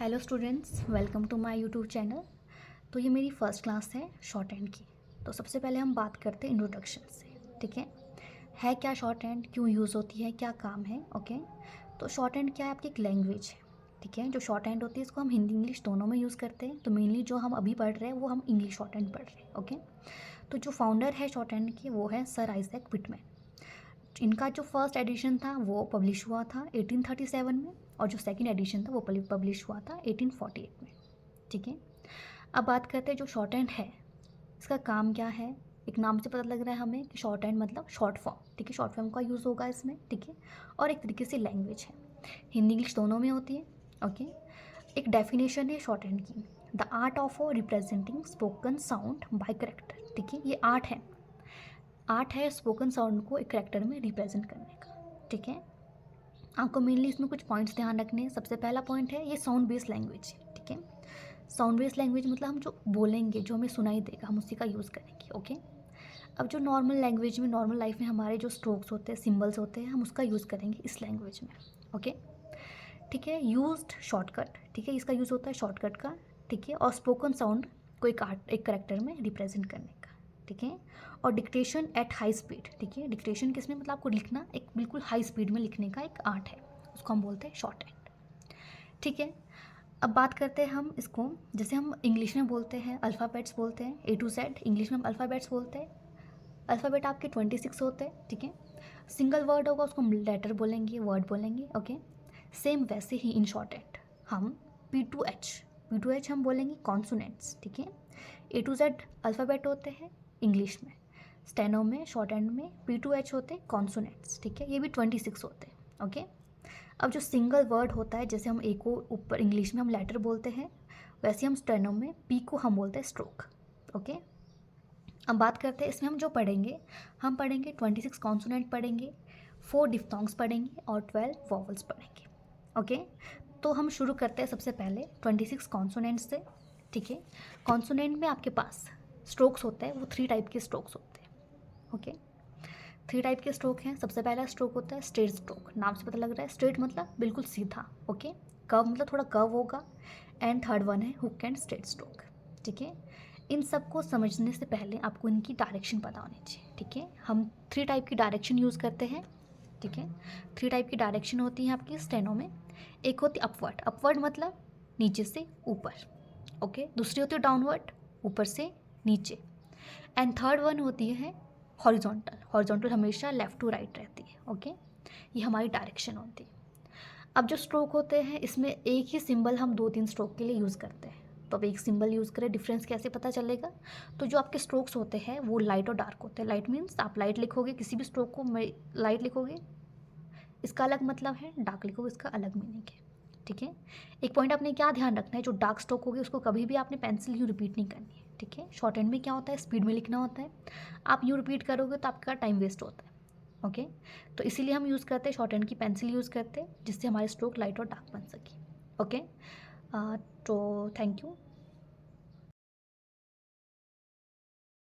Hello students, welcome to my YouTube channel. तो ये मेरी फ़र्स्ट क्लास है शॉर्ट हैंड की। तो सबसे पहले हम बात करते हैं इंट्रोडक्शन से। ठीक है क्या शॉर्ट हैंड, क्यों यूज़ होती है, क्या काम है। ओके, तो शॉर्ट हैंड क्या है, आपकी एक लैंग्वेज है। ठीक है, जो शॉर्ट हैंड होती है इसको हम हिंदी इंग्लिश दोनों में यूज़ करते हैं। तो मेनली जो हम अभी पढ़ रहे हैं वो हम इंग्लिश शॉर्ट हैंड पढ़ रहे हैं। ओके, तो जो फाउंडर है शॉर्ट हैंड की वो है सर आइजैक व्हिटमैन। इनका जो फर्स्ट एडिशन था वो पब्लिश हुआ था 1837 में, और जो सेकंड एडिशन था वो पब्लिश हुआ था 1848 में। ठीक है, अब बात करते हैं जो शॉर्ट हैंड है इसका काम क्या है। एक नाम से पता लग रहा है हमें कि शॉर्ट हैंड मतलब शॉर्ट फॉर्म। ठीक है, शॉर्ट फॉर्म का यूज़ होगा इसमें। ठीक है, और एक तरीके से लैंग्वेज है, हिंदी इंग्लिश दोनों में होती है। ओके, एक डेफिनेशन है शॉर्ट हैंड की, the art of representing spoken sound bye character. ठीक है, ये आर्ट है स्पोकन साउंड को एक करेक्टर में रिप्रेजेंट करने का। ठीक है, आपको मेनली इसमें कुछ पॉइंट्स ध्यान रखने हैं। सबसे पहला पॉइंट है ये साउंड बेस्ड लैंग्वेज। ठीक है, साउंड बेस्ड लैंग्वेज मतलब हम जो बोलेंगे, जो हमें सुनाई देगा, हम उसी का यूज़ करेंगे। ओके, अब जो नॉर्मल लैंग्वेज में, नॉर्मल लाइफ में हमारे जो स्ट्रोक्स होते हैं, सिंबल्स होते हैं, हम उसका यूज़ करेंगे इस लैंग्वेज में। ओके, ठीक है, यूज्ड शॉर्टकट। ठीक है, इसका यूज़ होता है शॉर्टकट का। ठीक है, और स्पोकन साउंड को एक करेक्टर में रिप्रेजेंट करने का। ठीक है, और डिक्टेशन एट हाई स्पीड। ठीक है, डिक्टेशन किसमें, मतलब आपको लिखना एक बिल्कुल हाई स्पीड में लिखने का एक आर्ट है, उसको हम बोलते हैं शॉर्ट हैंड। ठीक है, अब बात करते हैं हम इसको, जैसे हम इंग्लिश में बोलते हैं अल्फ़ाबेट्स बोलते हैं, A to Z इंग्लिश में हम अल्फ़ाबेट्स बोलते हैं। अल्फ़ाबेट आपके 26 होते हैं। ठीक है, सिंगल वर्ड होगा उसको हम लेटर बोलेंगे, वर्ड बोलेंगे। ओके, सेम वैसे ही इन शॉर्ट हैंड हम P to H हम बोलेंगे कॉन्सोनेंट्स। ठीक है, A to Z अल्फ़ाबेट होते हैं इंग्लिश में, स्टेनो में शॉर्ट हैंड में P to H होते हैं कॉन्सोनेंट्स। ठीक है, ये भी 26 होते हैं। ओके, अब जो सिंगल वर्ड होता है, जैसे हम ए को ऊपर इंग्लिश में हम लेटर बोलते हैं, वैसे हम स्टेनो में पी को हम बोलते हैं स्ट्रोक। ओके, अब बात करते हैं इसमें हम जो पढ़ेंगे, हम पढ़ेंगे 26 कॉन्सोनेंट पढ़ेंगे, 4 डिफ्थोंग्स पढ़ेंगे और 12 वॉवल्स पढ़ेंगे। ओके, तो हम शुरू करते हैं सबसे पहले 26 कॉन्सोनेंट से। ठीक है, कॉन्सोनेंट में आपके पास स्ट्रोक्स होते हैं, वो 3 टाइप के स्ट्रोक्स होते हैं। ओके, 3 टाइप के स्ट्रोक हैं। सबसे पहला स्ट्रोक होता है स्ट्रेट स्ट्रोक, नाम से पता लग रहा है स्ट्रेट मतलब बिल्कुल सीधा। ओके, कर्व मतलब थोड़ा कर्व होगा। एंड थर्ड वन है हुक एंड स्ट्रेट स्ट्रोक। ठीक है, इन सबको समझने से पहले आपको इनकी डायरेक्शन पता होनी चाहिए। ठीक है, हम 3 टाइप की डायरेक्शन यूज़ करते हैं। ठीक है, 3 टाइप की डायरेक्शन होती है आपकी स्टेनो में। एक होती है अपवर्ड, अपवर्ड मतलब नीचे से ऊपर। ओके, दूसरी होती है डाउनवर्ड, ऊपर से नीचे। एंड थर्ड वन होती है हॉरिजॉन्टल, हॉरिजॉन्टल हमेशा लेफ़्ट टू राइट रहती है। ओके, ये हमारी डायरेक्शन होती है। अब जो स्ट्रोक होते हैं इसमें एक ही सिंबल हम 2-3 स्ट्रोक के लिए यूज़ करते हैं। तो अब एक सिंबल यूज़ करें, डिफरेंस कैसे पता चलेगा। तो जो आपके स्ट्रोक्स होते हैं वो लाइट और डार्क होते हैं। लाइट मीन्स आप लाइट लिखोगे, किसी भी स्ट्रोक को लाइट लिखोगे, इसका अलग मतलब है, डार्क लिखोगे इसका अलग मीनिंग है। ठीक है, एक पॉइंट आपने क्या ध्यान रखना है, जो डार्क स्ट्रोक होगी उसको कभी भी आपने पेंसिल यूँ रिपीट नहीं करनी है। ठीक है, शॉर्ट हैंड में क्या होता है, स्पीड में लिखना होता है, आप यूँ रिपीट करोगे तो आपका टाइम वेस्ट होता है। ओके, तो इसीलिए हम यूज़ करते हैं शॉर्ट हैंड की पेंसिल यूज़ करते हैं, जिससे हमारे स्ट्रोक लाइट और डार्क बन सके। ओके, तो थैंक यू।